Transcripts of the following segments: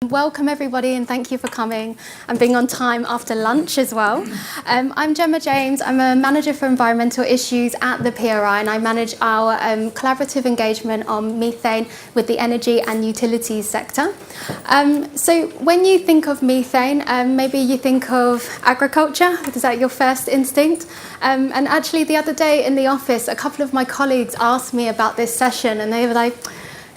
Welcome everybody, and thank you for coming and being on time after lunch as well. I'm Gemma James. I'm a manager for environmental issues at the PRI, and I manage our collaborative engagement on methane with the energy and utilities sector. So when you think of methane, maybe you think of agriculture. Is that your first instinct? And actually the other day in the office, a couple of my colleagues asked me about this session, and they were like,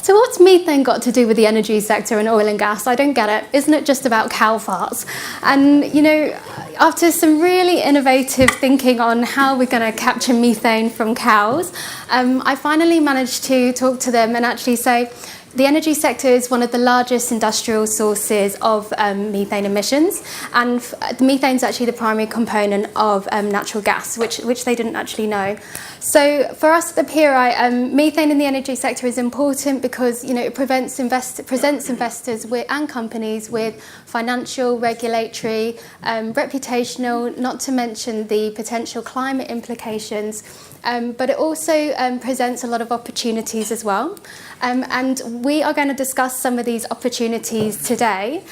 so what's methane got to do with the energy sector and oil and gas? I don't get it. Isn't it just about cow farts? And, you know, after some really innovative thinking on how we're going to capture methane from cows, I finally managed to talk to them and actually say, the energy sector is one of the largest industrial sources of methane emissions, and methane is actually the primary component of natural gas, which they didn't actually know. So for us at the PRI, methane in the energy sector is important because it presents investors and companies with financial, regulatory, reputational, not to mention the potential climate implications. But it also presents a lot of opportunities as well. And we are going to discuss some of these opportunities today.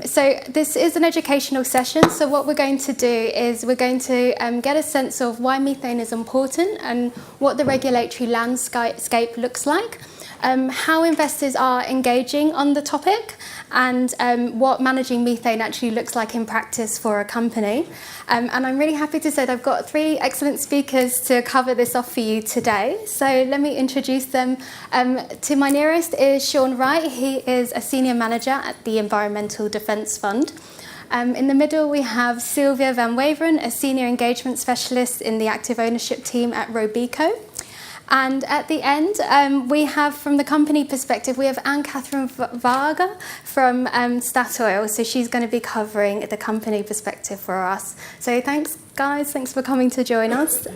So this is an educational session. So what we're going to do is we're going to get a sense of why methane is important and what the regulatory landscape looks like, how investors are engaging on the topic, and what managing methane actually looks like in practice for a company. And I'm really happy to say that I've got three excellent speakers to cover this off for you today. So let me introduce them. To my nearest is Sean Wright. He is a senior manager at the Environmental Defence Fund. In the middle, we have Sylvia van Waveren, a senior engagement specialist in the active ownership team at Robeco. And at the end, we have, from the company perspective, we have Ann-Cathrin Vaage from Statoil. So she's going to be covering the company perspective for us. So thanks, guys. Thanks for coming to join us.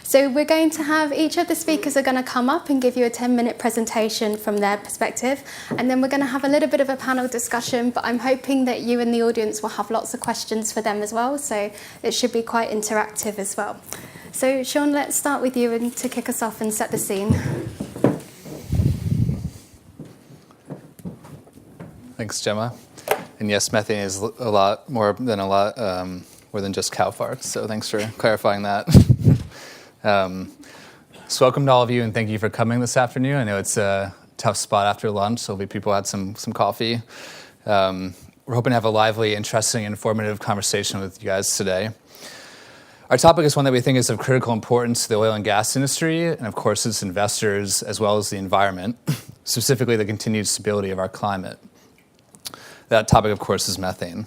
So we're going to have, each of the speakers are going to come up and give you a 10-minute presentation from their perspective. And then we're going to have a little bit of a panel discussion, but I'm hoping that you in the audience will have lots of questions for them as well. So it should be quite interactive as well. So, Sean, let's start with you and to kick us off and set the scene. Thanks, Gemma. And yes, methane is a lot more than just cow farts. So thanks for clarifying that. So welcome to all of you, and thank you for coming this afternoon. I know it's a tough spot after lunch, so hopefully people had some coffee. We're hoping to have a lively, interesting, informative conversation with you guys today. Our topic is one that we think is of critical importance to the oil and gas industry, and of course its investors, as well as the environment, specifically the continued stability of our climate. That topic, of course, is methane.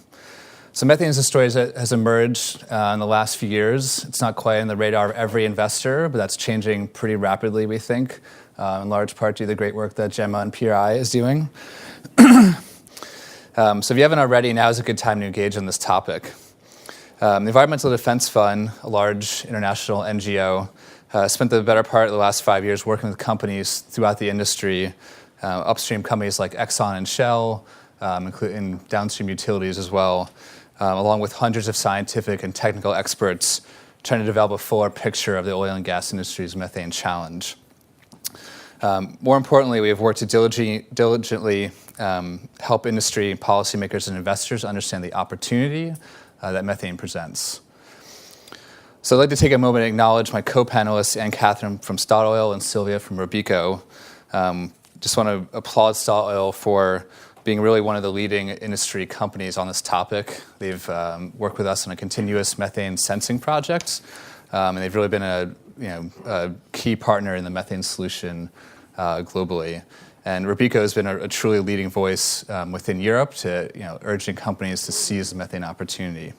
So methane is a story that has emerged in the last few years. It's not quite on the radar of every investor, but that's changing pretty rapidly, we think, in large part due to the great work that Gemma and PRI is doing. So if you haven't already, now is a good time to engage on this topic. The Environmental Defence Fund, a large international NGO, spent the better part of the last 5 years working with companies throughout the industry, upstream companies like Exxon and Shell, including downstream utilities as well, along with hundreds of scientific and technical experts trying to develop a fuller picture of the oil and gas industry's methane challenge. More importantly, we have worked to diligently help industry, policymakers, and investors understand the opportunity that methane presents. So I'd like to take a moment and acknowledge my co-panelists, Ann-Cathrin from Statoil and Sylvia from Robeco. Just want to applaud Statoil for being really one of the leading industry companies on this topic. They've worked with us on a continuous methane sensing project, and they've really been a key partner in the methane solution globally. And Robeco has been a truly leading voice within Europe to urging companies to seize the methane opportunity.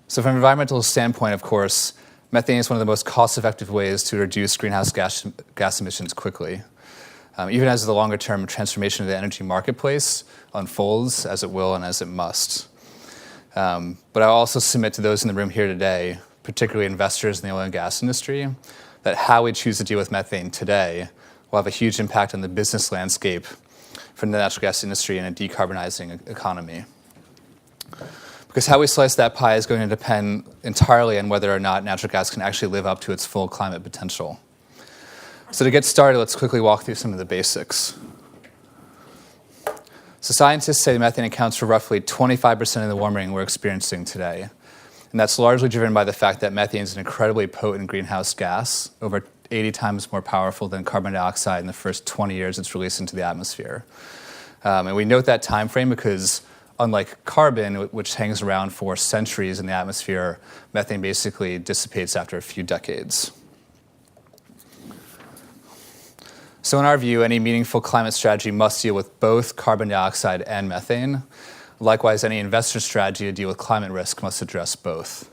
So from an environmental standpoint, of course, methane is one of the most cost-effective ways to reduce greenhouse gas emissions quickly, even as the longer-term transformation of the energy marketplace unfolds, as it will and as it must. But I also submit to those in the room here today, particularly investors in the oil and gas industry, that how we choose to deal with methane today will have a huge impact on the business landscape for the natural gas industry in a decarbonizing economy. Because how we slice that pie is going to depend entirely on whether or not natural gas can actually live up to its full climate potential. So to get started, let's quickly walk through some of the basics. So scientists say methane accounts for roughly 25% of the warming we're experiencing today. And that's largely driven by the fact that methane is an incredibly potent greenhouse gas, over 80 times more powerful than carbon dioxide in the first 20 years it's released into the atmosphere. And we note that time frame because unlike carbon, which hangs around for centuries in the atmosphere, methane basically dissipates after a few decades. So in our view, any meaningful climate strategy must deal with both carbon dioxide and methane. Likewise, any investor strategy to deal with climate risk must address both.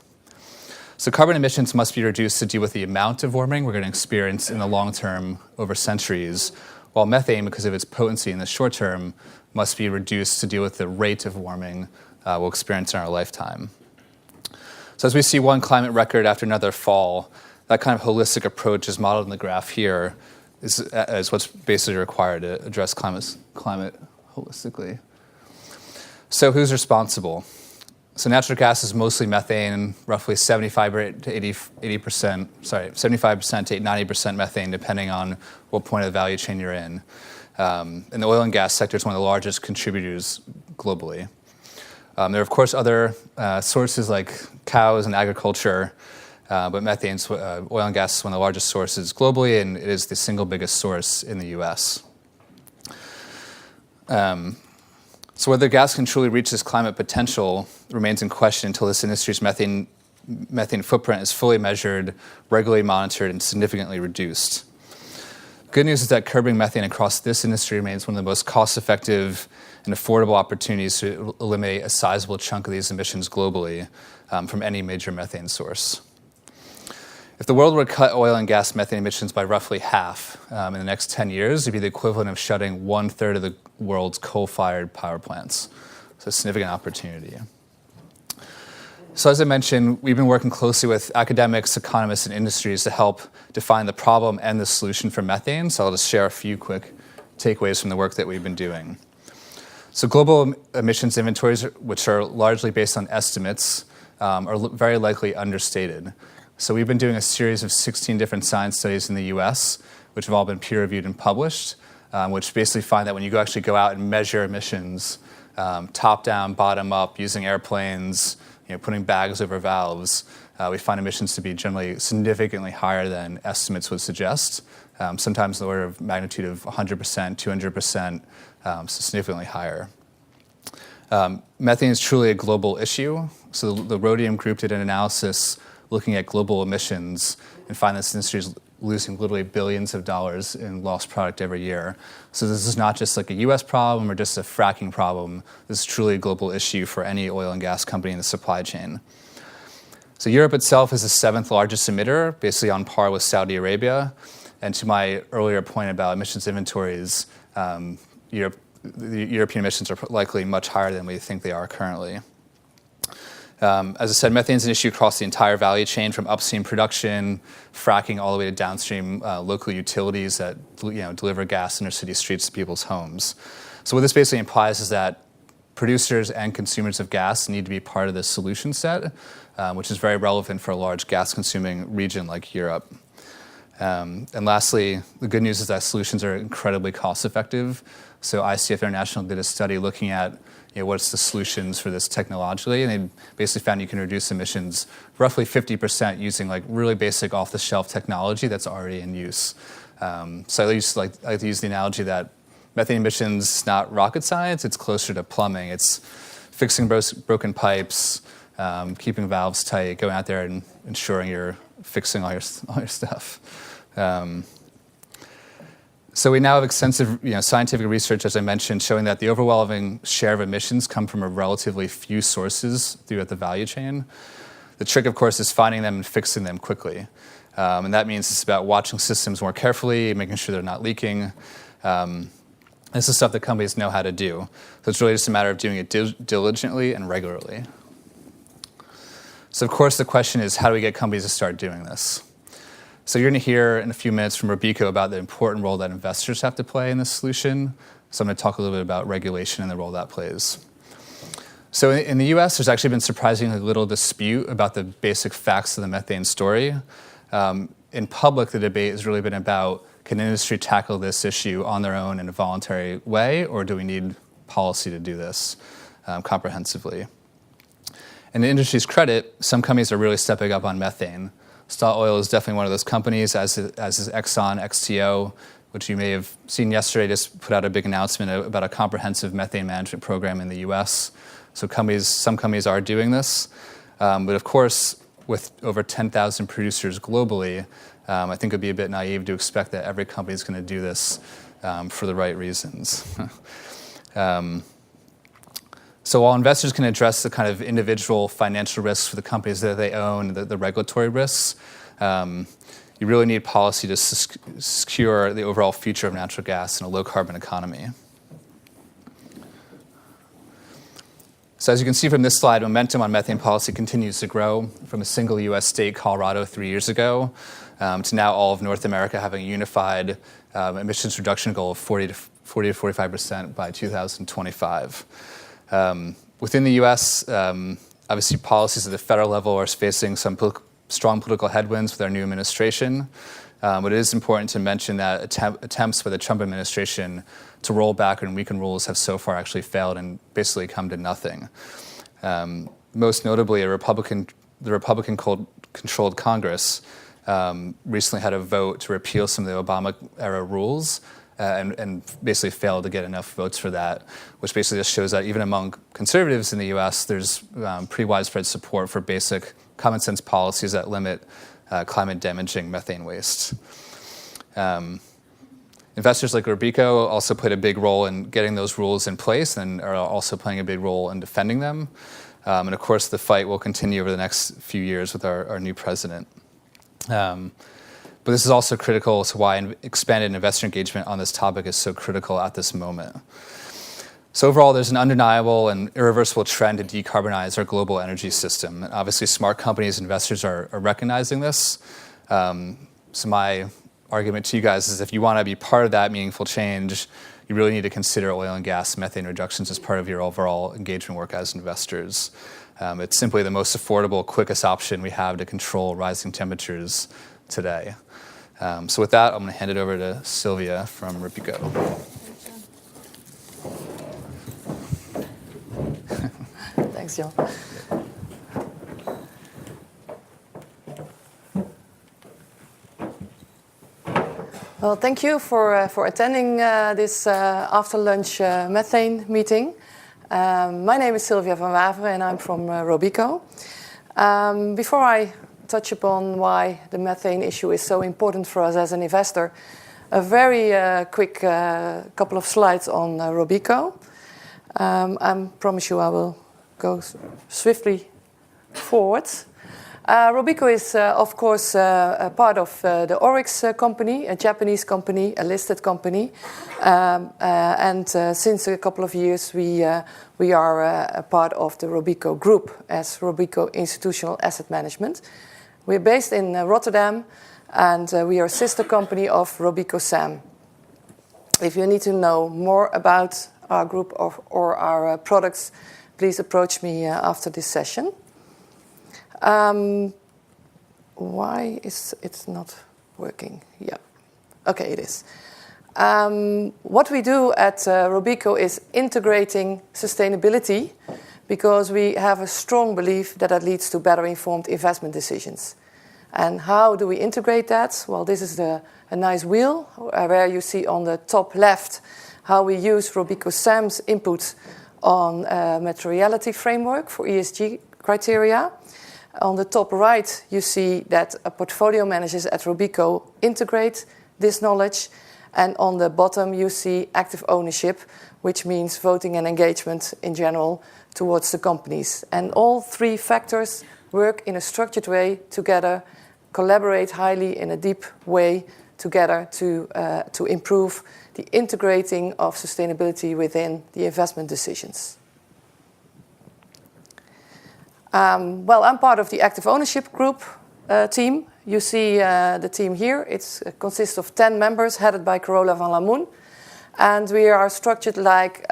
So carbon emissions must be reduced to deal with the amount of warming we're going to experience in the long term over centuries, while methane, because of its potency in the short term, must be reduced to deal with the rate of warming we'll experience in our lifetime. So as we see one climate record after another fall, that kind of holistic approach is modeled in the graph here is what's basically required to address climate holistically. So who's responsible? So natural gas is mostly methane, roughly 75% to 90% methane, depending on what point of the value chain you're in. And the oil and gas sector is one of the largest contributors globally. There are, of course, other sources like cows and agriculture, but methane, oil and gas is one of the largest sources globally, and it is the single biggest source in the US. So whether gas can truly reach this climate potential remains in question until this industry's methane footprint is fully measured, regularly monitored, and significantly reduced. Good news is that curbing methane across this industry remains one of the most cost-effective and affordable opportunities to eliminate a sizable chunk of these emissions globally from any major methane source. If the world were to cut oil and gas methane emissions by roughly half in the next 10 years, it'd be the equivalent of shutting 1/3 of the world's coal-fired power plants. So a significant opportunity. So as I mentioned, we've been working closely with academics, economists, and industries to help define the problem and the solution for methane. So I'll just share a few quick takeaways from the work that we've been doing. So global emissions inventories, which are largely based on estimates, are very likely understated. So we've been doing a series of 16 different science studies in the US, which have all been peer-reviewed and published, which basically find that when you actually go out and measure emissions, top-down, bottom-up, using airplanes, putting bags over valves, we find emissions to be generally significantly higher than estimates would suggest, sometimes in the order of magnitude of 100%, 200%, so significantly higher. Methane is truly a global issue. So the Rhodium Group did an analysis looking at global emissions and find this industry is losing literally billions of dollars in lost product every year. So this is not just like a US problem or just a fracking problem. This is truly a global issue for any oil and gas company in the supply chain. So Europe itself is the 7th largest emitter, basically on par with Saudi Arabia. And to my earlier point about emissions inventories, the European emissions are likely much higher than we think they are currently. As I said, methane is an issue across the entire value chain, from upstream production, fracking, all the way to downstream local utilities that deliver gas in our city streets to people's homes. So what this basically implies is that producers and consumers of gas need to be part of the solution set, which is very relevant for a large gas-consuming region like Europe. And lastly, the good news is that solutions are incredibly cost-effective. So ICF International did a study looking at what's the solutions for this technologically, and they basically found you can reduce emissions roughly 50% using like really basic off-the-shelf technology that's already in use. So I like to use the analogy that methane emissions is not rocket science, it's closer to plumbing. It's fixing broken pipes, keeping valves tight, going out there and ensuring you're fixing all your stuff. So we now have extensive scientific research, as I mentioned, showing that the overwhelming share of emissions come from a relatively few sources throughout the value chain. The trick, of course, is finding them and fixing them quickly. And that means it's about watching systems more carefully, making sure they're not leaking. This is stuff that companies know how to do. So it's really just a matter of doing it diligently and regularly. So of course the question is, how do we get companies to start doing this? So you're going to hear in a few minutes from Robeco about the important role that investors have to play in this solution. So I'm going to talk a little bit about regulation and the role that plays. So in the US, there's actually been surprisingly little dispute about the basic facts of the methane story. In public, the debate has really been about, can industry tackle this issue on their own in a voluntary way, or do we need policy to do this comprehensively. In the industry's credit, some companies are really stepping up on methane. Statoil is definitely one of those companies, as is Exxon, XTO, which you may have seen yesterday, just put out a big announcement about a comprehensive methane management program in the US. So some companies are doing this. But of course, with over 10,000 producers globally, I think it would be a bit naive to expect that every company is going to do this for the right reasons. So while investors can address the kind of individual financial risks for the companies that they own, the regulatory risks, you really need policy to secure the overall future of natural gas in a low-carbon economy. So as you can see from this slide, momentum on methane policy continues to grow from a single U.S. state, Colorado, 3 years ago, to now all of North America having a unified emissions reduction goal of 40 to 45% by 2025. Within the U.S., obviously policies at the federal level are facing some strong political headwinds with our new administration. But it is important to mention that attempts by the Trump administration to roll back and weaken rules have so far actually failed and basically come to nothing. Most notably, the Republican-controlled Congress recently had a vote to repeal some of the Obama-era rules and basically failed to get enough votes for that, which basically just shows that even among conservatives in the U.S., there's pretty widespread support for basic common sense policies that limit climate-damaging methane waste. Investors like Robeco also played a big role in getting those rules in place and are also playing a big role in defending them. And of course, the fight will continue over the next few years with our new president. But this is also critical to why expanded investor engagement on this topic is so critical at this moment. So overall, there's an undeniable and irreversible trend to decarbonize our global energy system. And obviously, smart companies and investors are recognizing this. So my argument to you guys is if you want to be part of that meaningful change, you really need to consider oil and gas methane reductions as part of your overall engagement work as investors. It's simply the most affordable, quickest option we have to control rising temperatures today. So with that, I'm going to hand it over to Sylvia from Robeco. Thanks, John. Well, thank you for attending this after-lunch methane meeting. My name is Sylvia van Waveren and I'm from Robeco. Before I touch upon why the methane issue is so important for us as an investor, a very quick couple of slides on Robeco. I promise you I will go swiftly forward. Robeco is, of course, a part of the Oryx company, a Japanese company, a listed company. And since a couple of years, we are a part of the Robeco Group as Robeco Institutional Asset Management. We're based in Rotterdam, and we are a sister company of Robeco SAM. If you need to know more about our group or our products, please approach me after this session. Why is it not working? Yeah. Okay, it is. What we do at Robeco is integrating sustainability because we have a strong belief that leads to better informed investment decisions. And how do we integrate that? Well, this is a nice wheel where you see on the top left how we use Robeco SAM's input on materiality framework for ESG criteria. On the top right, you see that portfolio managers at Robeco integrate this knowledge. And on the bottom, you see active ownership, which means voting and engagement in general towards the companies. And all three factors work in a structured way together, collaborate highly in a deep way together to improve the integrating of sustainability within the investment decisions. Well, I'm part of the active ownership group team. You see the team here. It consists of 10 members headed by Carola van Lamoen. And we are structured like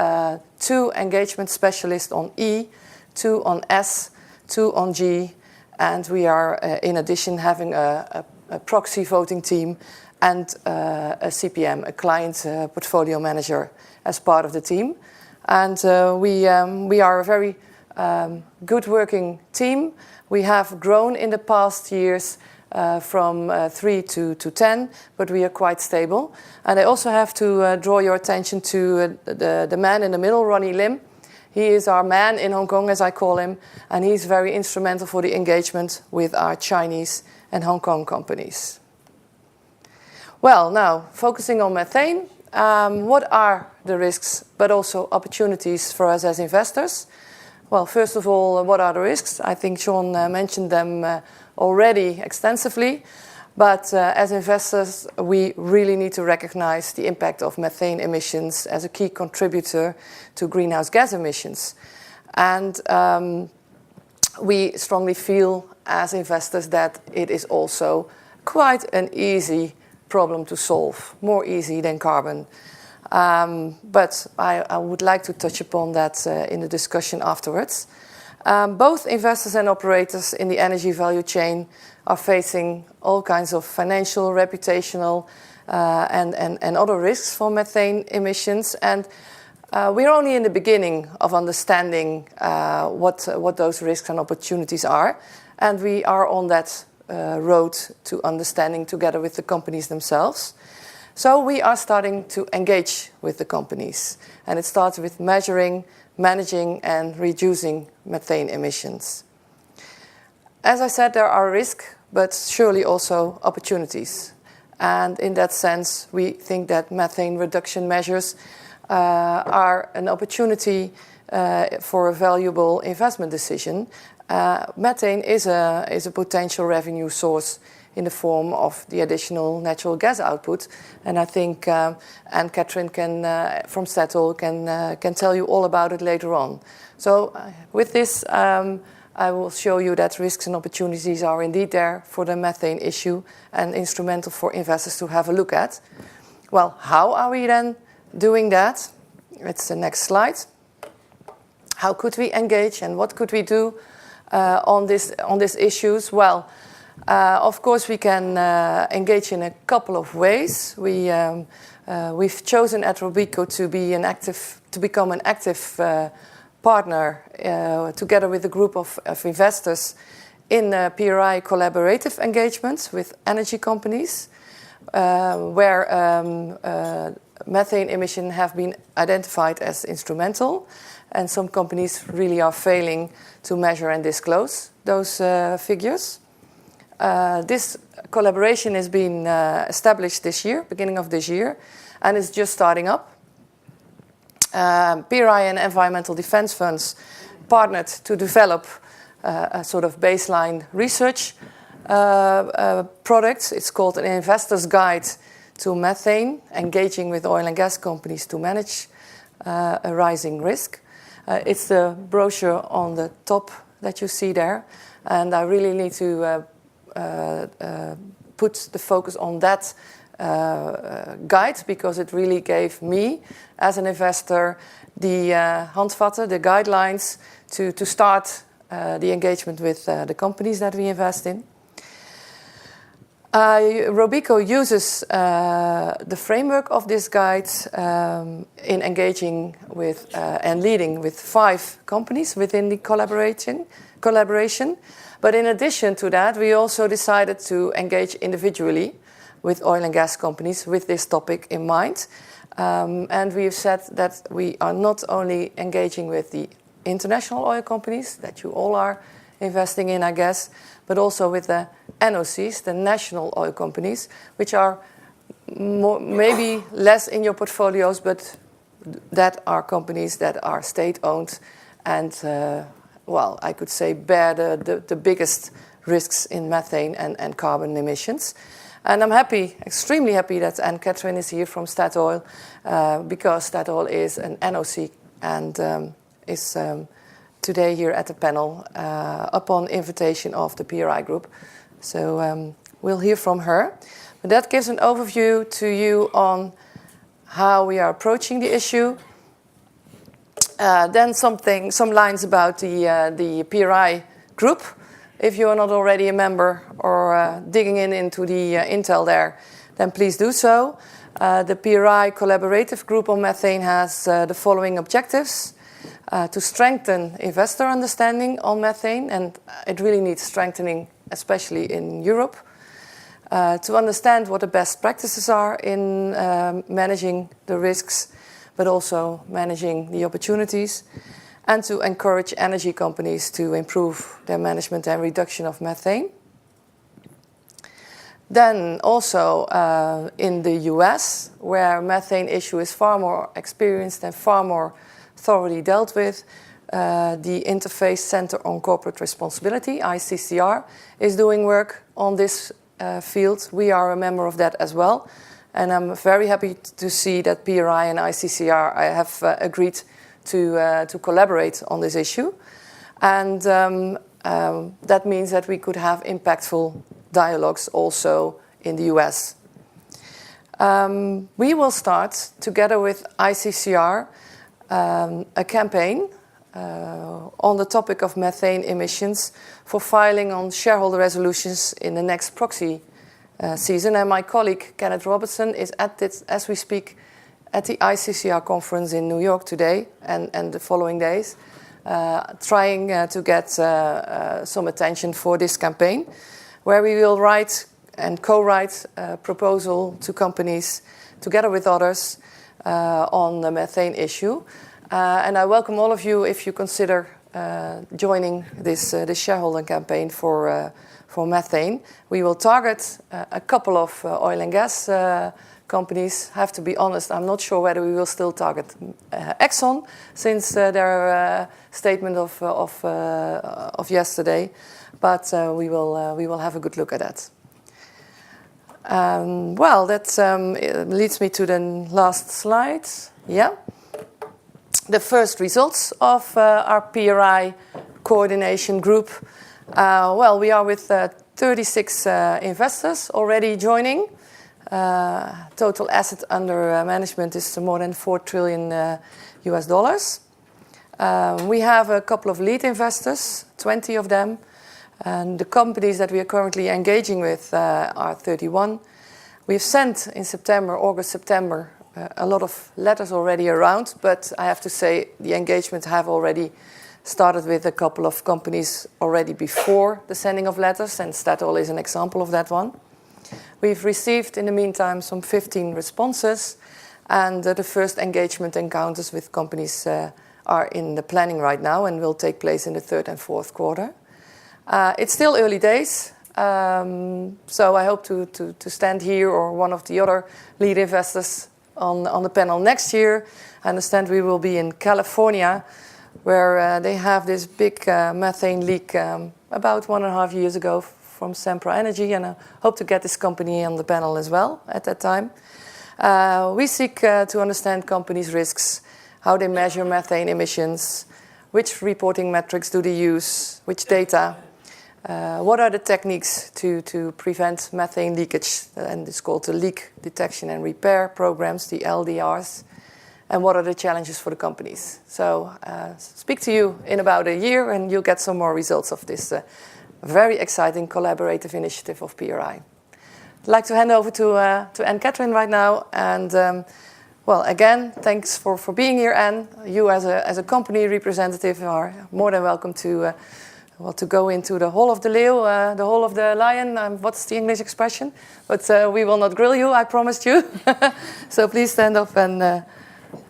2 engagement specialists on E, 2 on S, 2 on G. And we are, in addition, having a proxy voting team and a CPM, a client portfolio manager, as part of the team. And we are a very good working team. We have grown in the past years from 3 to 10, but we are quite stable. And I also have to draw your attention to the man in the middle, Ronnie Lim. He is our man in Hong Kong, as I call him, and he's very instrumental for the engagement with our Chinese and Hong Kong companies. Well, now, focusing on methane, what are the risks, but also opportunities for us as investors? Well, first of all, what are the risks? I think Sean mentioned them already extensively. But as investors, we really need to recognize the impact of methane emissions as a key contributor to greenhouse gas emissions. And we strongly feel as investors that it is also quite an easy problem to solve, more easy than carbon. But I would like to touch upon that in the discussion afterwards. Both investors and operators in the energy value chain are facing all kinds of financial, reputational, and other risks for methane emissions. And we're only in the beginning of understanding what those risks and opportunities are. And we are on that road to understanding together with the companies themselves. So we are starting to engage with the companies. And it starts with measuring, managing, and reducing methane emissions. As I said, there are risks, but surely also opportunities. And in that sense, we think that methane reduction measures are an opportunity for a valuable investment decision. Methane is a potential revenue source in the form of the additional natural gas output. And I think Ann-Cathrin from Statoil can tell you all about it later on. So with this, I will show you that risks and opportunities are indeed there for the methane issue and instrumental for investors to have a look at. Well, how are we then doing that? It's the next slide. How could we engage and what could we do on these issues? Well, of course, we can engage in a couple of ways. We've chosen at Robeco to become an active partner together with a group of investors in PRI collaborative engagements with energy companies, where methane emissions have been identified as instrumental, and some companies really are failing to measure and disclose those figures. This collaboration has been established this year, beginning of this year, and is just starting up. PRI and environmental defense funds partnered to develop a sort of baseline research product. It's called an investor's guide to methane, engaging with oil and gas companies to manage a rising risk. It's the brochure on the top that you see there, and I really need to put the focus on that guide, because it really gave me, as an investor, the handvatten, the guidelines to start the engagement with the companies that we invest in. Robeco uses the framework of this guide in engaging with and leading with 5 companies within the collaboration. But in addition to that, we also decided to engage individually with oil and gas companies with this topic in mind. And we've said that we are not only engaging with the international oil companies that you all are investing in, I guess, but also with the NOCs, the national oil companies, which are maybe less in your portfolios, but that are companies that are state-owned and, well, I could say bear the biggest risks in methane and carbon emissions. And I'm happy, extremely happy, that Ann-Cathrin is here from Statoil, because Statoil is an NOC and is today here at the panel upon invitation of the PRI group. So we'll hear from her. But that gives an overview to you on how we are approaching the issue. Then some lines about the PRI group. If you are not already a member or digging into the intel there, then please do so. The PRI collaborative group on methane has the following objectives. To strengthen investor understanding on methane, and it really needs strengthening, especially in Europe. To understand what the best practices are in managing the risks, but also managing the opportunities, and to encourage energy companies to improve their management and reduction of methane. Then also in the US, where methane issue is far more experienced and far more thoroughly dealt with, the Interface Center on Corporate Responsibility, ICCR, is doing work on this field. We are a member of that as well. And I'm very happy to see that PRI and ICCR have agreed to collaborate on this issue. And that means that we could have impactful dialogues also in the US. We will start, together with ICCR, a campaign on the topic of methane emissions for filing on shareholder resolutions in the next proxy season. And my colleague, Kenneth Robertson, is at this, as we speak, at the ICCR conference in New York today and the following days, trying to get some attention for this campaign, where we will write and co-write a proposal to companies, together with others, on the methane issue. And I welcome all of you if you consider joining this shareholder campaign for methane. We will target a couple of oil and gas companies. Have to be honest, I'm not sure whether we will still target Exxon, since their statement of yesterday. But we will have a good look at that. Well, that leads me to the last slide. Yeah. The first results of our PRI coordination group. Well, we are with 36 investors already joining. Total asset under management is more than $4 trillion US. We have a couple of lead investors, 20 of them. And the companies that we are currently engaging with are 31. We've sent in August, September, a lot of letters already around, but I have to say the engagement have already started with a couple of companies already before the sending of letters, and Statoil is an example of that one. We've received, in the meantime, some 15 responses, and the first engagement encounters with companies are in the planning right now and will take place in the third and fourth quarter. It's still early days, so I hope to stand here or one of the other lead investors on the panel next year. I understand we will be in California, where they have this big methane leak about 1.5 years ago from Sempra Energy, and I hope to get this company on the panel as well at that time. We seek to understand companies' risks, how they measure methane emissions, which reporting metrics do they use, which data, what are the techniques to prevent methane leakage, and it's called the Leak Detection and Repair Programs, the LDRs, and what are the challenges for the companies. So speak to you in about a year and you'll get some more results of this very exciting collaborative initiative of PRI. I'd like to hand over to Ann-Cathrin right now. And well, again, thanks for being here, Ann. You as a company representative are more than welcome to go into the hall of the Leo, the hall of the lion. What's the English expression? But we will not grill you, I promised you. So please stand up and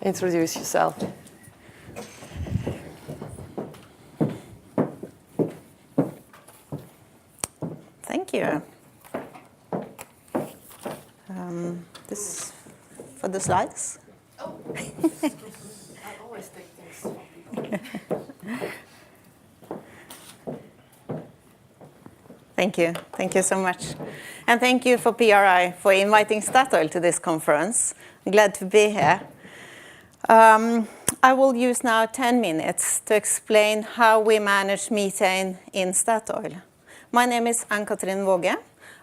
introduce yourself. Thank you. This for the slides. Oh, I always take things. Thank you so much. And thank you for PRI for inviting Statoil to this conference. I'm glad to be here. I will use now 10 minutes to explain how we manage methane in Statoil. My name is Ann-Cathrin Vaage.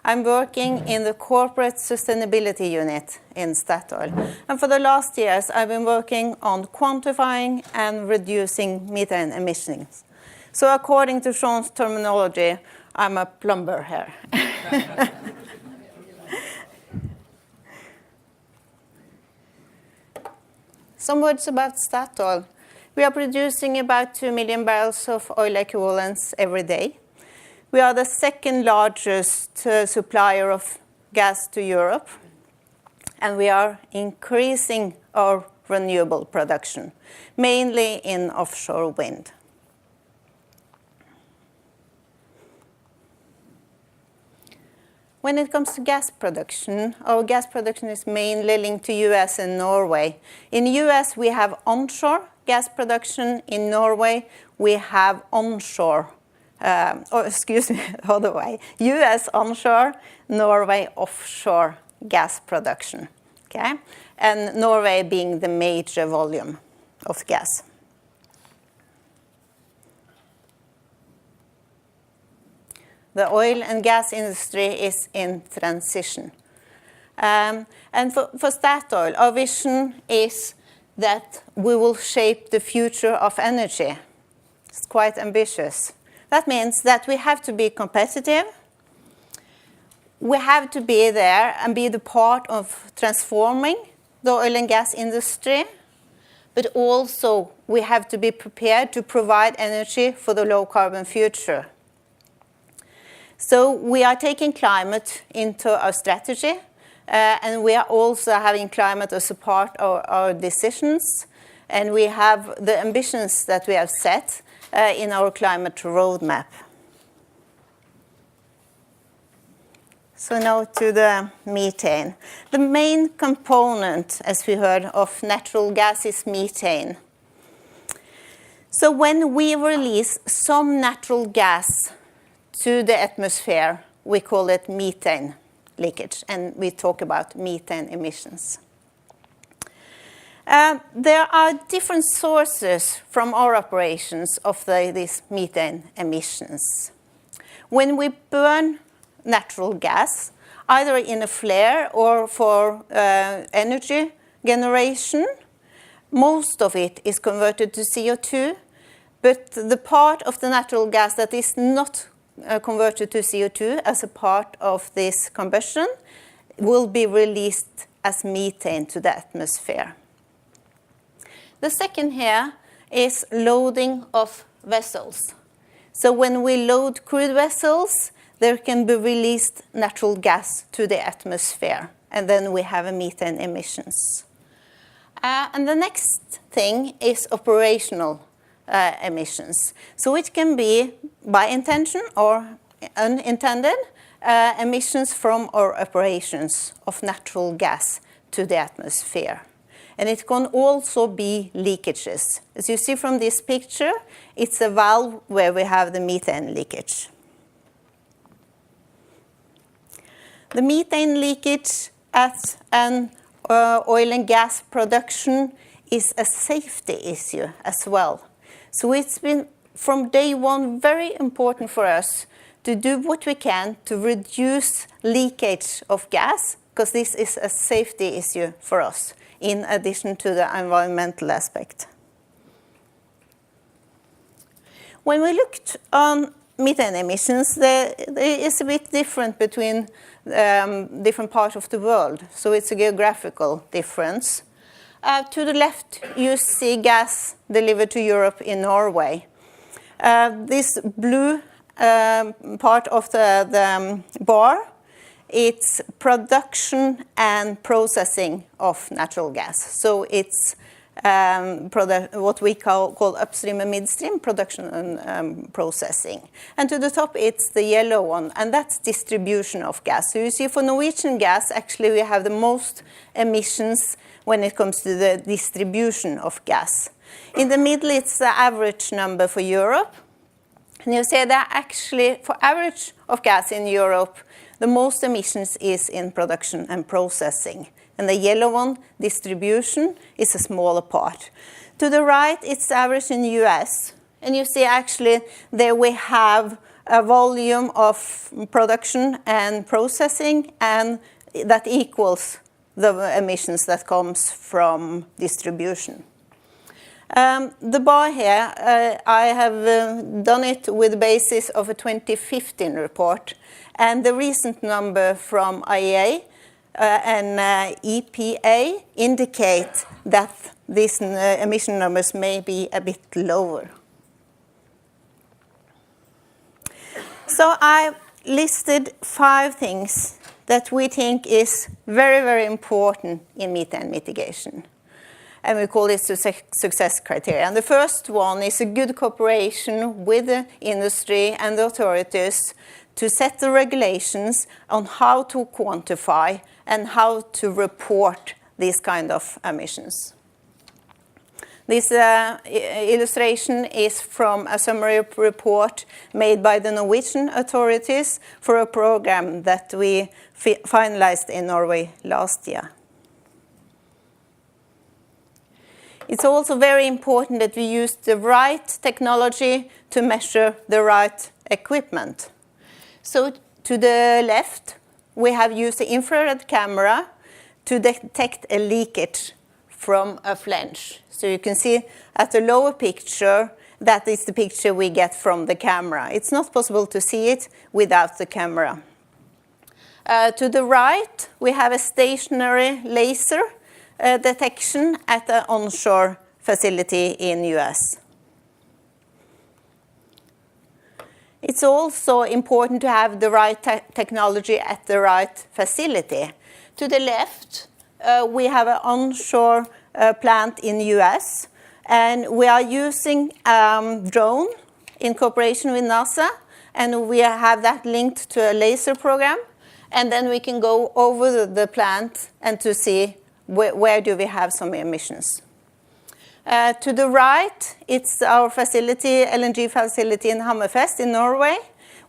I'm working in the corporate sustainability unit in Statoil. And for the last years, I've been working on quantifying and reducing methane emissions. So according to Sean's terminology, I'm a plumber here. some words about Statoil. We are producing about 2 million barrels of oil equivalents every day. We are the second largest supplier of gas to Europe, and we are increasing our renewable production, mainly in offshore wind. When it comes to gas production, our gas production is mainly linked to US and Norway. In the US, we have onshore gas production. In Norway, we have onshore, the other way, US onshore, Norway offshore gas production, okay? And Norway being the major volume of gas. The oil and gas industry is in transition. And for Statoil, our vision is that we will shape the future of energy. It's quite ambitious. That means that we have to be competitive. We have to be there and be the part of transforming the oil and gas industry, but also we have to be prepared to provide energy for the low-carbon future. So we are taking climate into our strategy, and we are also having climate as a part of our decisions, and we have the ambitions that we have set in our climate roadmap. So now to the methane. The main component, as we heard, of natural gas is methane. So when we release some natural gas to the atmosphere, we call it methane leakage, and we talk about methane emissions. There are different sources from our operations of these methane emissions. When we burn natural gas, either in a flare or for energy generation, most of it is converted to CO2, but the part of the natural gas that is not converted to CO2 as a part of this combustion will be released as methane to the atmosphere. The second here is loading of vessels. So when we load crude vessels, there can be released natural gas to the atmosphere, and then we have methane emissions. And the next thing is operational emissions. So it can be by intention or unintended emissions from our operations of natural gas to the atmosphere. And it can also be leakages. As you see from this picture, it's a valve where we have the methane leakage. The methane leakage at an oil and gas production is a safety issue as well. So it's been, from day one, very important for us to do what we can to reduce leakage of gas, because this is a safety issue for us, in addition to the environmental aspect. When we looked on methane emissions, there is a bit different between different parts of the world, so it's a geographical difference. To the left, you see gas delivered to Europe in Norway. This blue part of the bar, it's production and processing of natural gas. So it's what we call upstream and midstream, production and processing. And to the top, it's the yellow one, and that's distribution of gas. So you see, for Norwegian gas, actually, we have the most emissions when it comes to the distribution of gas. In the middle, it's the average number for Europe. And you see that actually, for average of gas in Europe, the most emissions is in production and processing. And the yellow one, distribution, is a smaller part. To the right, it's average in the US. And you see actually there we have a volume of production and processing, and that equals the emissions that comes from distribution. The bar here, I have done it with the basis of a 2015 report. And the recent number from IEA and EPA indicate that these emission numbers may be a bit lower. So I listed 5 things that we think is very, very important in methane mitigation. And we call it success criteria. And the first one is a good cooperation with the industry and the authorities to set the regulations on how to quantify and how to report these kind of emissions. This illustration is from a summary report made by the Norwegian authorities for a program that we finalized in Norway last year. It's also very important that we use the right technology to measure the right equipment. So to the left, we have used the infrared camera to detect a leakage from a flange. So you can see at the lower picture, that is the picture we get from the camera. It's not possible to see it without the camera. To the right, we have a stationary laser detection at an onshore facility in US. It's also important to have the right technology at the right facility. To the left, we have an onshore plant in US, and we are using drone in cooperation with NASA, and we have that linked to a laser program, and then we can go over the plant and to see where do we have some emissions. To the right, it's our facility, LNG facility in Hammerfest in Norway,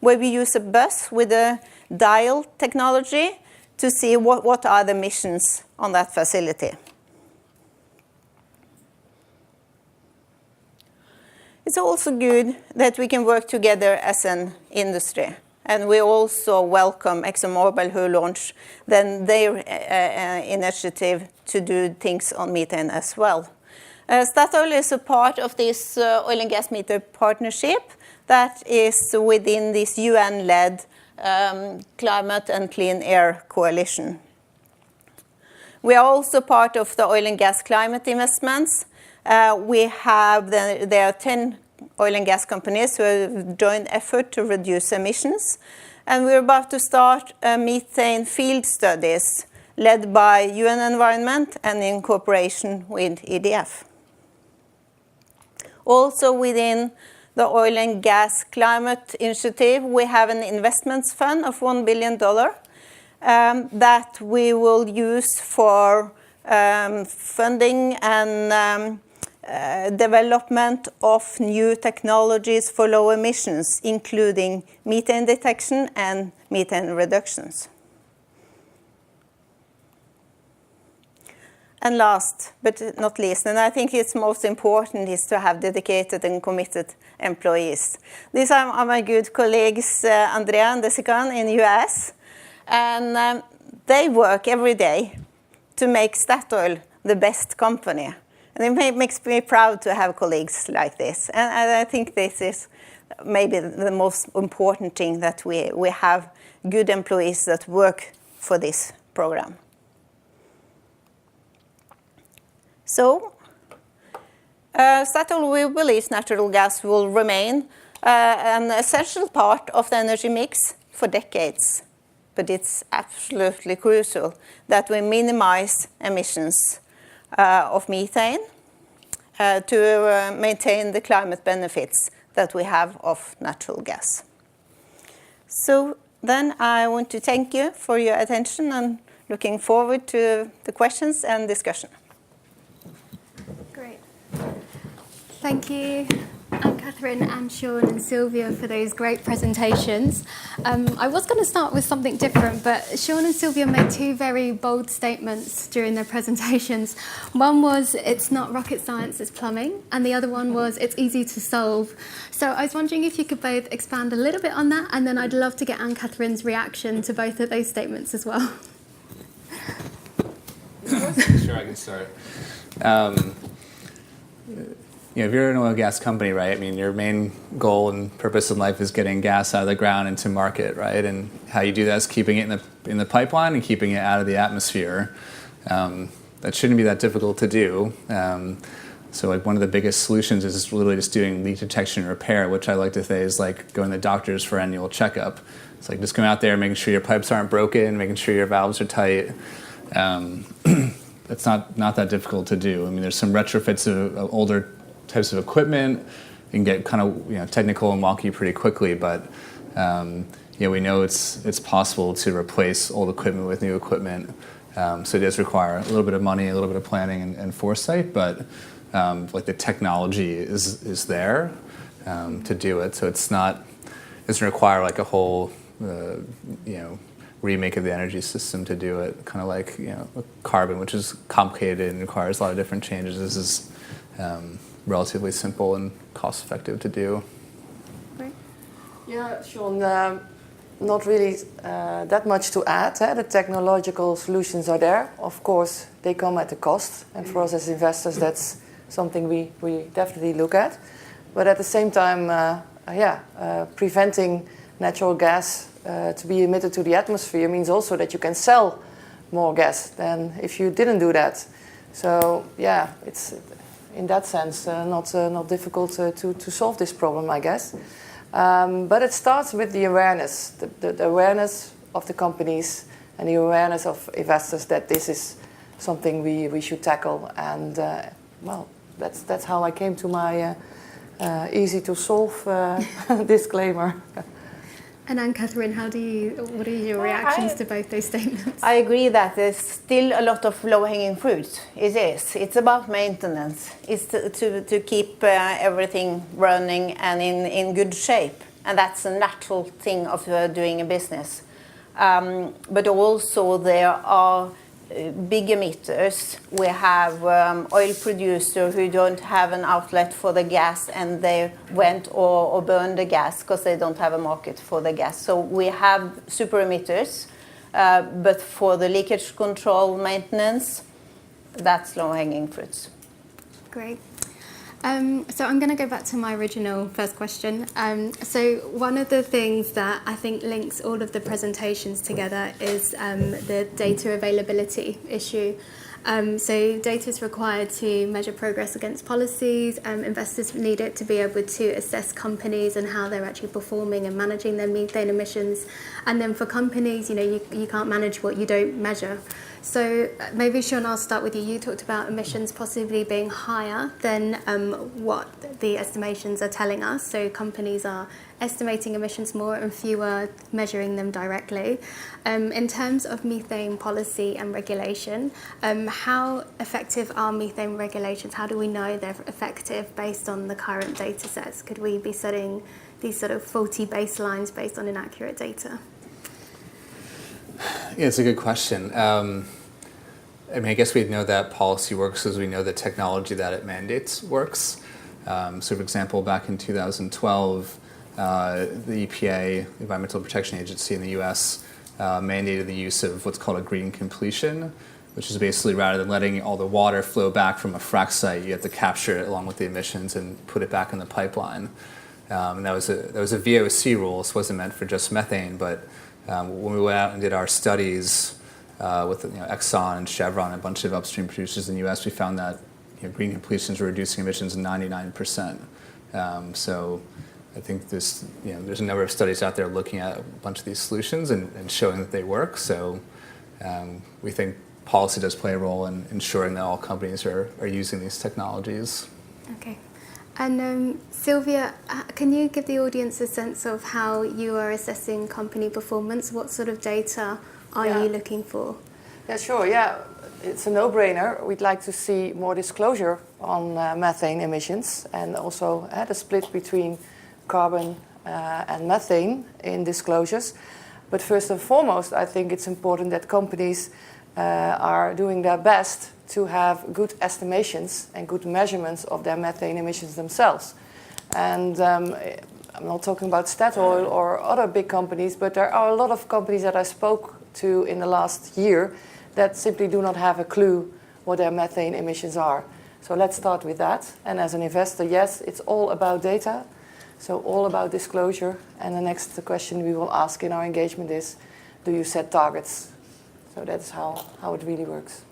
where we use a bus with a dial technology to see what are the emissions on that facility. It's also good that we can work together as an industry. And we also welcome ExxonMobil, who launched then their initiative to do things on methane as well. Statoil is a part of this oil and gas methane partnership that is within this UN-led Climate and Clean Air Coalition. We are also part of the oil and gas climate investments. There are 10 oil and gas companies who have joined effort to reduce emissions. And we're about to start methane field studies led by UN Environment and in cooperation with EDF. Also within the Oil and Gas Climate Initiative, we have an investments fund of $1 billion that we will use for funding and development of new technologies for low emissions, including methane detection and methane reductions. And last but not least, and I think it's most important, is to have dedicated and committed employees. These are my good colleagues, Andrea and Desikan in the US, and they work every day to make Statoil the best company. And it makes me proud to have colleagues like this. And I think this is maybe the most important thing, that we have good employees that work for this program. So, Statoil, we believe natural gas will remain an essential part of the energy mix for decades. But it's absolutely crucial that we minimize emissions of methane to maintain the climate benefits that we have of natural gas. So then I want to thank you for your attention and looking forward to the questions and discussion. Great. Thank you, Ann-Cathrin and Sean and Sylvia, for those great presentations. I was going to start with something different, but Sean and Sylvia made 2 very bold statements during their presentations. One was, it's not rocket science, it's plumbing, and the other one was, it's easy to solve. So I was wondering if you could both expand a little bit on that, and then I'd love to get Ann-Cathrin's reaction to both of those statements as well. Sure, I can start. If you're an oil and gas company, right, I mean, your main goal and purpose in life is getting gas out of the ground into market, right? And how you do that is keeping it in the pipeline and keeping it out of the atmosphere. that shouldn't be that difficult to do. So like one of the biggest solutions is literally just doing leak detection and repair, which I like to say is like going to the doctors for annual checkup. It's like just going out there, making sure your pipes aren't broken, making sure your valves are tight. It's not that difficult to do. I mean, there's some retrofits of older types of equipment. You can get kind of technical and wonky pretty quickly, but we know it's possible to replace old equipment with new equipment. So it does require a little bit of money, a little bit of planning and foresight, but like the technology is there to do it. So it doesn't require like a whole remake of the energy system to do it. Kind of like carbon, which is complicated and requires a lot of different changes. This is relatively simple and cost effective to do. Right. Yeah, Sean. Not really that much to add. The technological solutions are there. Of course, they come at a cost, and for us as investors, that's something we definitely look at. But at the same time, preventing natural gas to be emitted to the atmosphere means also that you can sell more gas than if you didn't do that. So yeah, it's in that sense not difficult to solve this problem, I guess. But it starts with the awareness, the awareness of the companies and the awareness of investors that this is something we should tackle. And that's how I came to my easy to solve disclaimer. And Ann-Cathrin, what are your reactions to both those statements? I agree that there's still a lot of low-hanging fruit. It is. It's about maintenance. It's to keep everything running and in good shape. And that's a natural thing of doing a business. But also there are big emitters. We have oil producers who don't have an outlet for the gas, and they went or burned the gas because they don't have a market for the gas. So we have super emitters, but for the leakage control maintenance, that's low-hanging fruits. Great. So I'm going to go back to my original first question. So one of the things that I think links all of the presentations together is the data availability issue. So data is required to measure progress against policies. Investors need it to be able to assess companies and how they're actually performing and managing their methane emissions. And then for companies, you can't manage what you don't measure. So maybe, Sean, I'll start with you. You talked about emissions possibly being higher than what the estimations are telling us. So companies are estimating emissions more and fewer measuring them directly. In terms of methane policy and regulation, how effective are methane regulations? How do we know they're effective based on the current data sets? Could we be setting these sort of faulty baselines based on inaccurate data? Yeah, it's a good question. I guess we know that policy works as we know the technology that it mandates works. So, for example, back in 2012, the EPA, the Environmental Protection Agency in the U.S., mandated the use of what's called a green completion, which is basically rather than letting all the water flow back from a frac site, you have to capture it along with the emissions and put it back in the pipeline. And that was a VOC rule. This wasn't meant for just methane, but when we went out and did our studies with Exxon and Chevron and a bunch of upstream producers in the U.S., we found that green completions were reducing emissions 99%. So I think there's a number of studies out there looking at a bunch of these solutions and showing that they work. So we think policy does play a role in ensuring that all companies are using these technologies. Okay. And Sylvia, can you give the audience a sense of how you are assessing company performance? What sort of data are you looking for? Yeah, sure. Yeah, it's a no-brainer. We'd like to see more disclosure on methane emissions and also the split between carbon and methane in disclosures. But first and foremost, I think it's important that companies are doing their best to have good estimations and good measurements of their methane emissions themselves. And I'm not talking about Statoil or other big companies, but there are a lot of companies that I spoke to in the last year that simply do not have a clue what their methane emissions are. So let's start with that. And as an investor, yes, it's all about data, so all about disclosure. And the next question we will ask in our engagement is, do you set targets? So that's how it really works.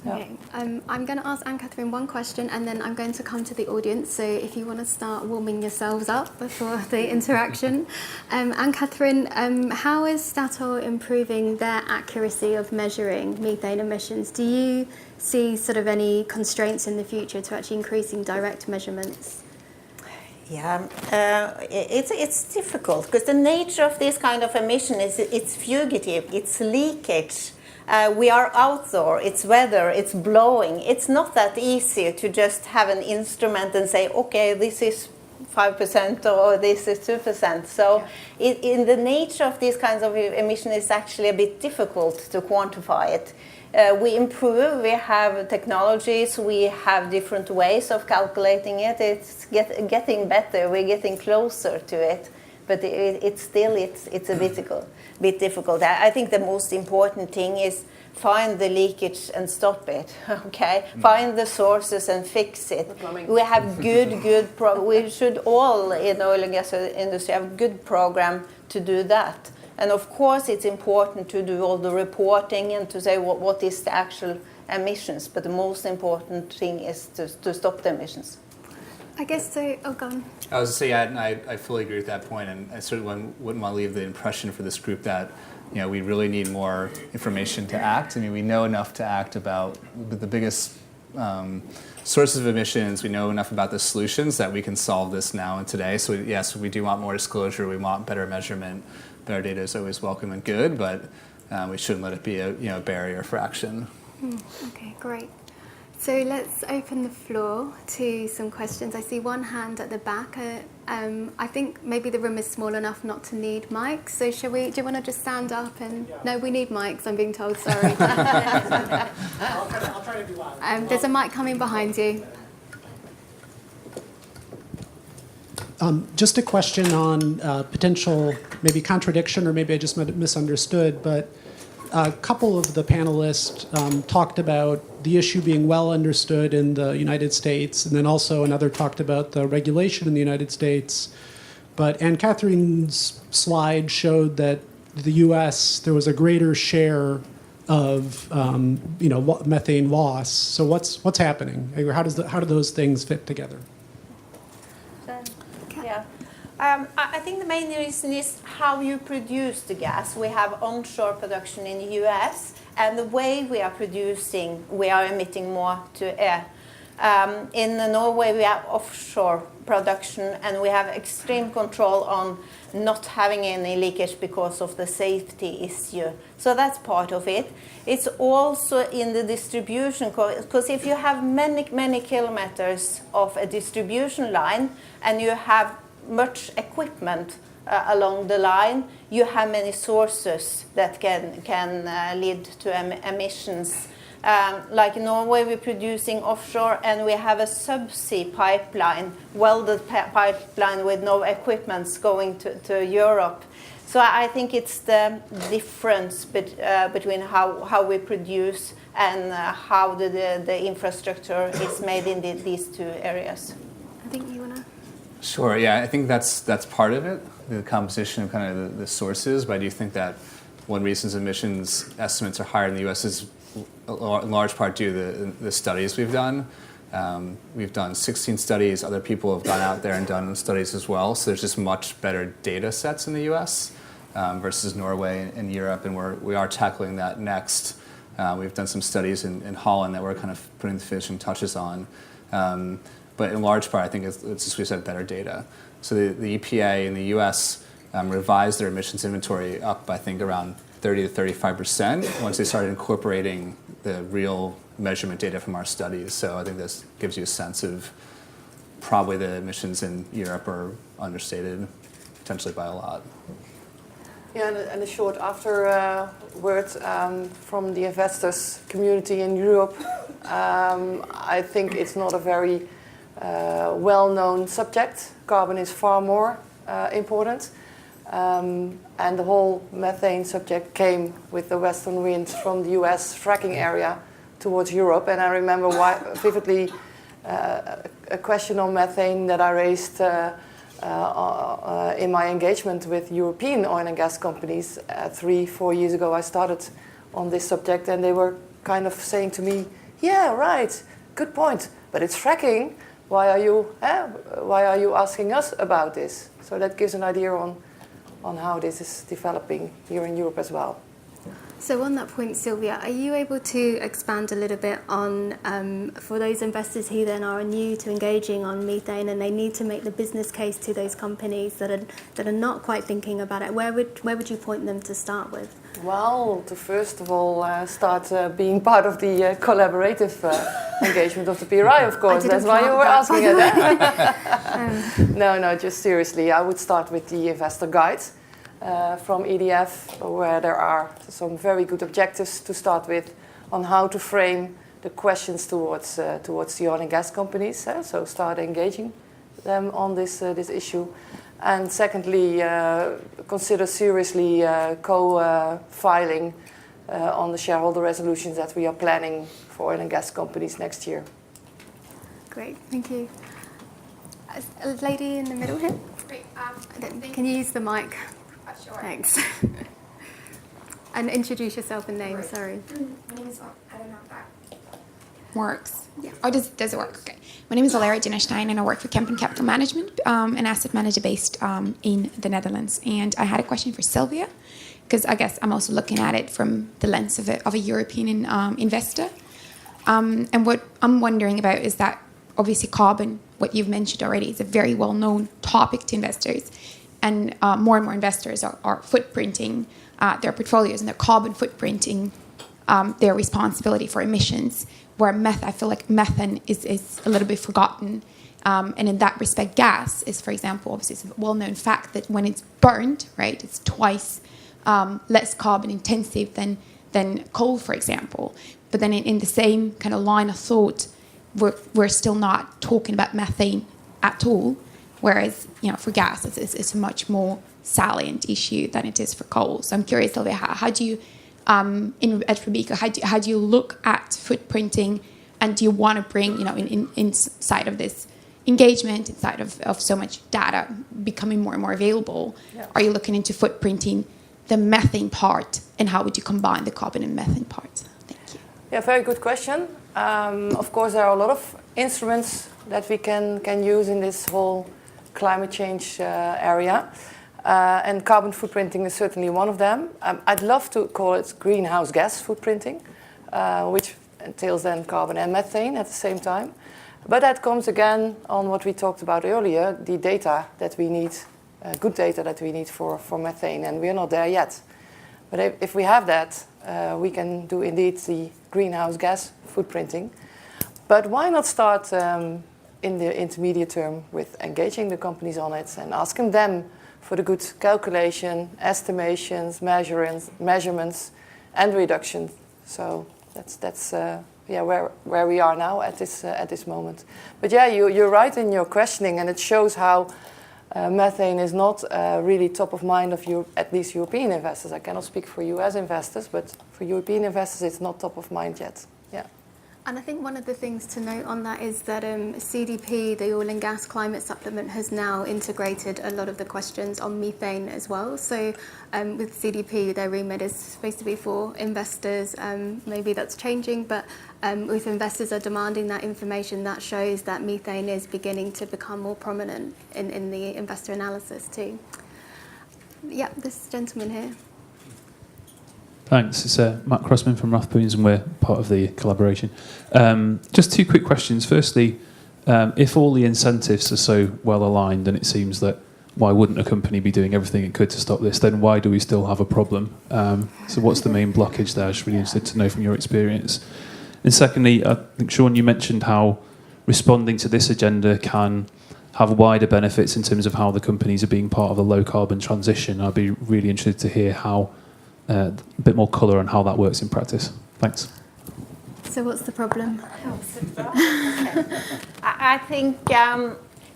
Okay. I'm going to ask Ann-Cathrin one question, and then I'm going to come to the audience. So if you want to start warming yourselves up before the interaction. Ann-Cathrin, how is Statoil improving their accuracy of measuring methane emissions? Do you see sort of any constraints in the future to actually increasing direct measurements? Yeah, it's difficult because the nature of this kind of emission is it's fugitive, it's leakage. We are outdoor, it's weather, it's blowing. It's not that easy to just have an instrument and say, okay, this is 5% or this is 2%. So in the nature of these kinds of emission, it's actually a bit difficult to quantify it. We improve, we have technologies, we have different ways of calculating it. It's getting better, we're getting closer to it. But it's a bit difficult. I think the most important thing is find the leakage and stop it. Okay, find the sources and fix it. We have we should all in oil and gas industry have good program to do that. And of course, it's important to do all the reporting and to say what is the actual emissions. But the most important thing is to stop the emissions. I guess so. Oh, go on. I was going to say, I fully agree with that point, and I certainly wouldn't want to leave the impression for this group that we really need more information to act. I mean, we know enough to act about the biggest sources of emissions. We know enough about the solutions that we can solve this now and today. So yes, we do want more disclosure. We want better measurement. Better data is always welcome and good, but we shouldn't let it be a barrier for action. Okay, great. So let's open the floor to some questions. I see one hand at the back. I think maybe the room is small enough not to need mics. So do you want to just stand up and... Yeah. No, we need mics, I'm being told, sorry. I'll try to be loud. There's a mic coming behind you. Just a question on potential maybe contradiction, or maybe I just misunderstood, but a couple of the panelists talked about the issue being well understood in the United States, and then also another talked about the regulation in the United States. But Ann-Cathrin's slide showed that the U.S., there was a greater share of methane loss. So what's happening? How do those things fit together? Yeah. I think the main reason is how you produce the gas. We have onshore production in the US, and the way we are producing, we are emitting more to air. In Norway, we have offshore production, and we have extreme control on not having any leakage because of the safety issue. So that's part of it. It's also in the distribution, because if you have many kilometers of a distribution line and you have much equipment along the line, you have many sources that can lead to emissions. Like in Norway, we're producing offshore, and we have a subsea pipeline, welded pipeline with no equipment going to Europe. So I think it's the difference between how we produce and how the infrastructure is made in these two areas. I think you want to... Sure, yeah, I think that's part of it, the composition of kind of the sources, but I do think that one reason emissions estimates are higher in the U.S. is in large part due to the studies we've done. We've done 16 studies, other people have gone out there and done studies as well, so there's just much better data sets in the U.S. Versus Norway and Europe, and we are tackling that next. We've done some studies in Holland that we're kind of putting the finishing touches on. But in large part, I think it's as we said, better data. So the EPA in the U.S. Revised their emissions inventory up, I think, around 30 to 35% once they started incorporating the real measurement data from our studies. So I think this gives you a sense of probably the emissions in Europe are understated, potentially by a lot. Yeah, and a short afterword from the investors community in Europe. I think it's not a very well-known subject. Carbon is far more important. And the whole methane subject came with the western winds from the US fracking area towards Europe. And I remember vividly a question on methane that I raised in my engagement with European oil and gas companies 3-4 years ago. I started on this subject, and they were kind of saying to me, yeah, right, good point. But it's fracking. Why are you asking us about this? So that gives an idea on how this is developing here in Europe as well. So on that point, Sylvia, are you able to expand a little bit on, for those investors who then are new to engaging on methane and they need to make the business case to those companies that are not quite thinking about it, where would you point them to start with? Well, to first of all start being part of the collaborative engagement of the PRI, of course. That's why you were asking it. No, just seriously, I would start with the investor guide. From EDF, where there are some very good objectives to start with on how to frame the questions towards the oil and gas companies. So start engaging them on this issue. And secondly, consider seriously co-filing on the shareholder resolutions that we are planning for oil and gas companies next year. Great, thank you. A lady in the middle here. Great. Can you use the mic? Sure. Thanks. And introduce yourself and name, sorry. My name is, I don't know if that Works. Yeah. Oh, does it work? Okay. My name is Valeria Dinnerstein, and I work for Kempen Capital Management, an asset manager based in the Netherlands. And I had a question for Sylvia, because I guess I'm also looking at it from the lens of a European investor. And what I'm wondering about is that obviously carbon, what you've mentioned already, is a very well-known topic to investors. And more investors are footprinting their portfolios, and they're carbon footprinting their responsibility for emissions, where I feel like methane is a little bit forgotten. And in that respect, gas is, for example, obviously it's a well-known fact that when it's burned, right, it's twice less carbon intensive than coal, for example. But then in the same kind of line of thought, we're still not talking about methane at all. Whereas, for gas, it's a much more salient issue than it is for coal. So I'm curious, Sylvia, how do you, at Robeco, how do you look at footprinting, and do you want to bring, inside of this engagement, inside of so much data becoming more and more available, are you looking into footprinting the methane part, and how would you combine the carbon and methane parts? Thank you. Yeah, very good question. Of course, there are a lot of instruments that we can use in this whole climate change area, and carbon footprinting is certainly one of them. I'd love to call it greenhouse gas footprinting, which entails then carbon and methane at the same time. But that comes again on what we talked about earlier, the data that we need, good data that we need for methane, and we're not there yet. But if we have that, we can do indeed the greenhouse gas footprinting. But why not start in the intermediate term with engaging the companies on it and asking them for the good calculation, estimations, measurements, and reduction. So that's where we are now at this moment. But yeah, you're right in your questioning, and it shows how methane is not really top of mind of at least European investors. I cannot speak for US investors, but for European investors, it's not top of mind yet. Yeah. And I think one of the things to note on that is that CDP, the Oil and Gas Climate Supplement, has now integrated a lot of the questions on methane as well. So with CDP, their remit is supposed to be for investors. Maybe that's changing, but if investors are demanding that information, that shows that methane is beginning to become more prominent in the investor analysis too. Yeah, this gentleman here. Thanks. It's Matt Crossman from Rathbones, and we're part of the collaboration. Just two quick questions. Firstly, if all the incentives are so well aligned, then it seems that why wouldn't a company be doing everything it could to stop this? Then why do we still have a problem? So what's the main blockage there? I'm just really interested to know from your experience. And secondly, I think, Sean, you mentioned how responding to this agenda can have wider benefits in terms of how the companies are being part of the low-carbon transition. I'd be really interested to hear how a bit more colour on how that works in practice. Thanks. So what's the problem? I think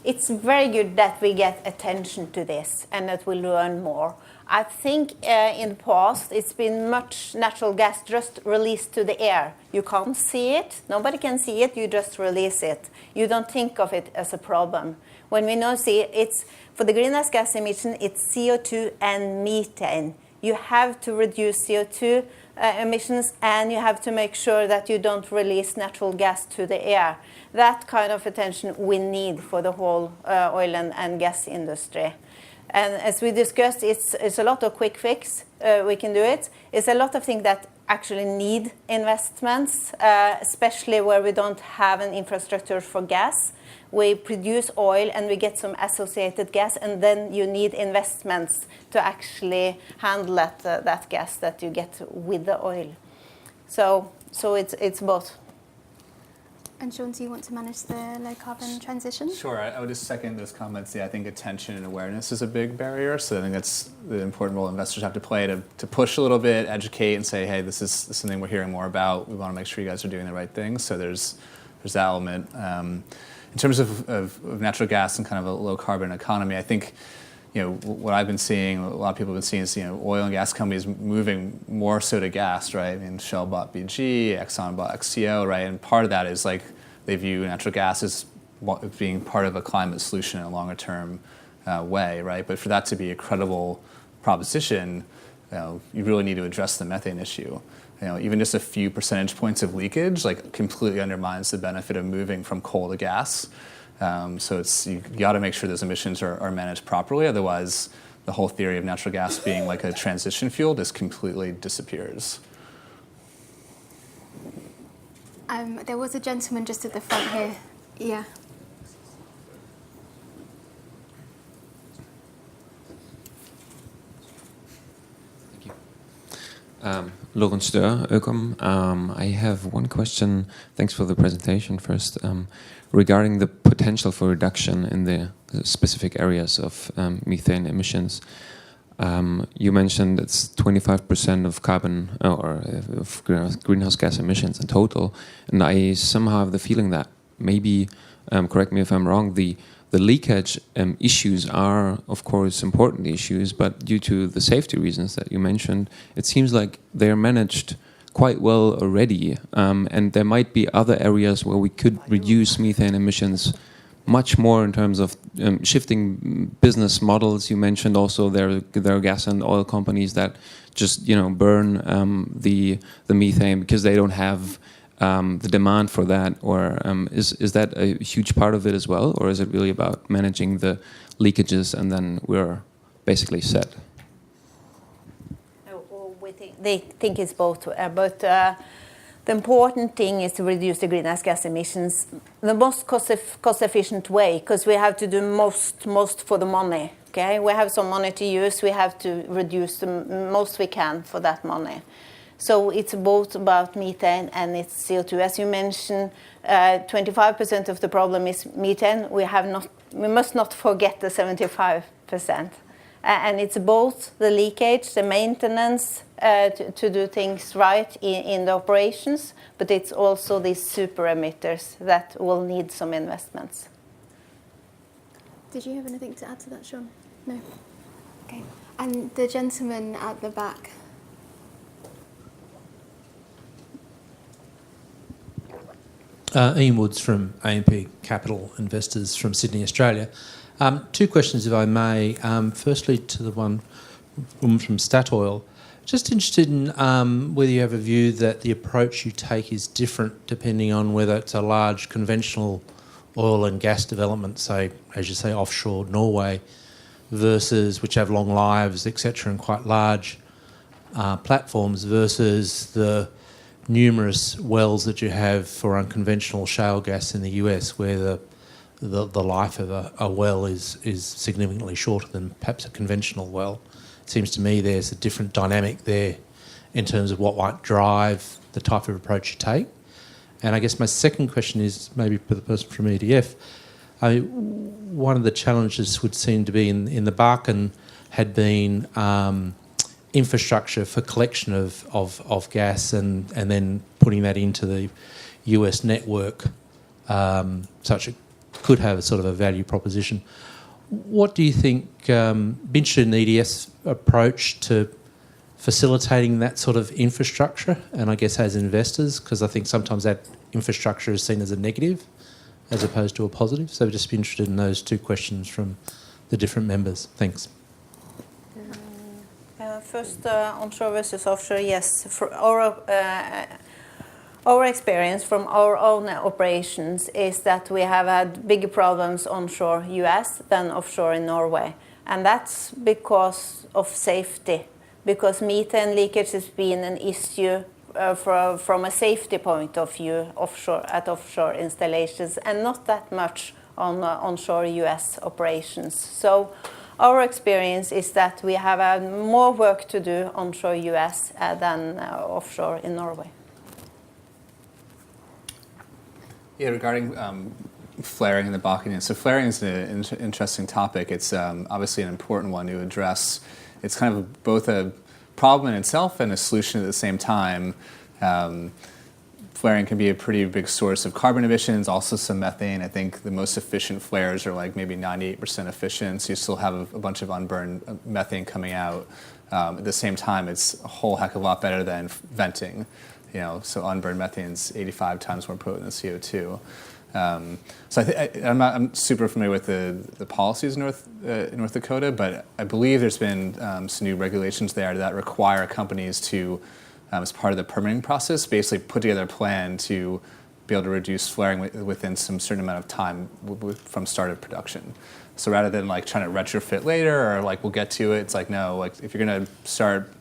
it's very good that we get attention to this and that we learn more. I think in the past it's been much natural gas just released to the air. You can't see it, nobody can see it, you just release it. You don't think of it as a problem. When we now see it's, for the greenhouse gas emission, it's CO2 and methane. You have to reduce CO2 emissions, and you have to make sure that you don't release natural gas to the air. That kind of attention we need for the whole oil and gas industry. And as we discussed, it's a lot of quick fix. We can do it. It's a lot of things that actually need investments, especially where we don't have an infrastructure for gas. We produce oil and we get some associated gas, and then you need investments to actually handle that gas that you get with the oil. So it's both. And Sean, do you want to manage the low carbon transition? Sure, I would just second those comments. Yeah, I think attention and awareness is a big barrier. So I think that's the important role investors have to play to push a little bit, educate, and say, hey, this is something we're hearing more about. We want to make sure you guys are doing the right thing. So there's that element. In terms of natural gas and kind of a low carbon economy, I think what I've been seeing, a lot of people have been seeing is oil and gas companies moving more so to gas, right? I mean, Shell bought BG, Exxon bought XCO, right? And part of that is like they view natural gas as being part of a climate solution in a longer term way, right? But for that to be a credible proposition, you really need to address the methane issue. Even just a few percentage points of leakage completely undermines the benefit of moving from coal to gas. So you got to make sure those emissions are managed properly. Otherwise, the whole theory of natural gas being like a transition fuel just completely disappears. There was a gentleman just at the front here. Yeah. Laurent Steur, Ökom. I have one question. Thanks for the presentation first. Regarding the potential for reduction in the specific areas of methane emissions. You mentioned it's 25% of carbon or of greenhouse gas emissions in total. And I somehow have the feeling that maybe, correct me if I'm wrong, the leakage issues are, of course, important issues, but due to the safety reasons that you mentioned, it seems like they're managed quite well already. And there might be other areas where we could reduce methane emissions much more in terms of shifting business models. You mentioned also there are gas and oil companies that just burn the methane because they don't have the demand for that, or is that a huge part of it as well, or is it really about managing the leakages and then we're basically set? They think it's both, but the important thing is to reduce the greenhouse gas emissions the most cost-efficient way, because we have to do most for the money. Okay, we have some money to use. We have to reduce the most we can for that money. So it's both about methane and it's CO2. As you mentioned, 25% of the problem is methane. We must not forget the 75%. And it's both the leakage, the maintenance to do things right in the operations, but it's also these super emitters that will need some investments. Did you have anything to add to that, Sean? No? Okay. And the gentleman at the back. Ian Woods from AMP Capital Investors from Sydney, Australia. Two questions, if I may. Firstly, to the one from Statoil. Just interested in whether you have a view that the approach you take is different depending on whether it's a large conventional oil and gas development, say, as you say, offshore Norway, versus which have long lives, etc., and quite large platforms, versus the numerous wells that you have for unconventional shale gas in the US, where the life of a well is significantly shorter than perhaps a conventional well. It seems to me there's a different dynamic there in terms of what might drive the type of approach you take. And I guess my second question is maybe for the person from EDF. One of the challenges would seem to be in the Barken had been infrastructure for collection of gas and then putting that into the US network, such it could have a sort of a value proposition. What do you think, be interested in the EDF's approach to facilitating that sort of infrastructure, and I guess as investors, because I think sometimes that infrastructure is seen as a negative as opposed to a positive. So just be interested in those two questions from the different members. Thanks. First, onshore versus offshore, yes. For our experience from our own operations is that we have had bigger problems onshore US than offshore in Norway. And that's because of safety, because methane leakage has been an issue from a safety point of view offshore installations, and not that much on onshore US operations. So our experience is that we have had more work to do onshore US than offshore in Norway. Yeah, regarding flaring in the Vaage. So flaring is an interesting topic. It's obviously an important one to address. It's kind of both a problem in itself and a solution at the same time. Flaring can be a pretty big source of carbon emissions, also some methane. I think the most efficient flares are like maybe 98% efficient, so you still have a bunch of unburned methane coming out. At the same time, it's a whole heck of a lot better than venting. So unburned methane is 85 times more potent than CO2. So I'm super familiar with the policies in North Dakota, but I believe there's been some new regulations there that require companies to, as part of the permitting process, basically put together a plan to be able to reduce flaring within some certain amount of time from start of production. So rather than like trying to retrofit later or like we'll get to it, it's like no, like if you're going to start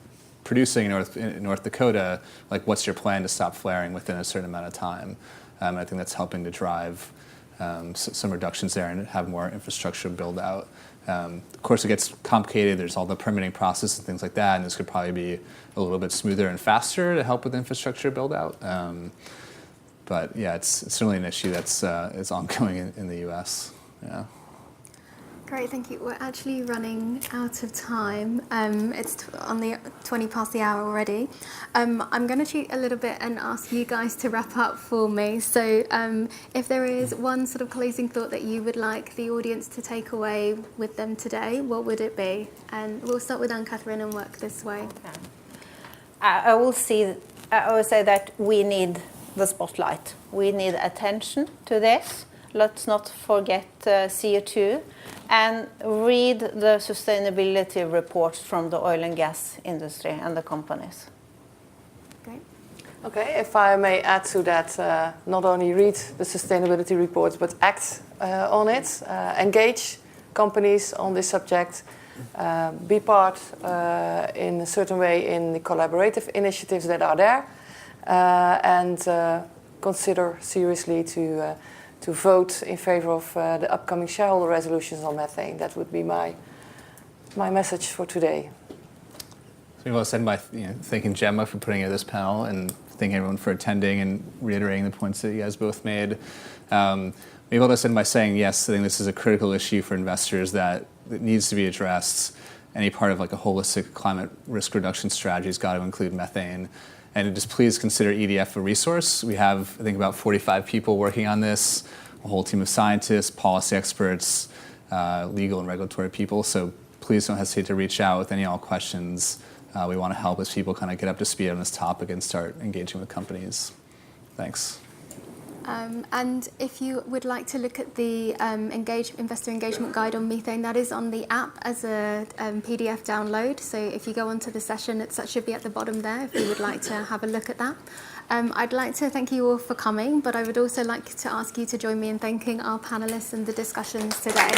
producing in North Dakota, like what's your plan to stop flaring within a certain amount of time? I think that's helping to drive some reductions there and have more infrastructure build out. Of course, it gets complicated. There's all the permitting process and things like that, and this could probably be a little bit smoother and faster to help with infrastructure build out. But yeah, it's certainly an issue that's is ongoing in the U.S. Yeah. Great, thank you. We're actually running out of time. It's on the 20 past the hour already. I'm going to cheat a little bit and ask you guys to wrap up for me. So if there is one sort of closing thought that you would like the audience to take away with them today, what would it be? And we'll start with Ann-Cathrin and work this way. I will say that we need the spotlight. We need attention to this. Let's not forget CO2 and read the sustainability reports from the oil and gas industry and the companies. Great. Okay, if I may add to that, not only read the sustainability reports, but act on it, engage companies on this subject, be part in a certain way in the collaborative initiatives that are there, and consider seriously to vote in favor of the upcoming shareholder resolutions on methane. That would be my message for today. So I want to send by thanking Gemma for putting together this panel and thanking everyone for attending and reiterating the points that you guys both made. Maybe I'll just end by saying, yes, I think this is a critical issue for investors that needs to be addressed. Any part of like a holistic climate risk reduction strategy has got to include methane. And just please consider EDF a resource. We have, I think, about 45 people working on this, a whole team of scientists, policy experts, legal and regulatory people. So please don't hesitate to reach out with any all questions. We want to help as people kind of get up to speed on this topic and start engaging with companies. Thanks. And if you would like to look at the investor engagement guide on methane, that is on the app as a PDF download. So if you go onto the session, that should be at the bottom there if you would like to have a look at that. I'd like to thank you all for coming, but I would also like to ask you to join me in thanking our panelists and the discussions today.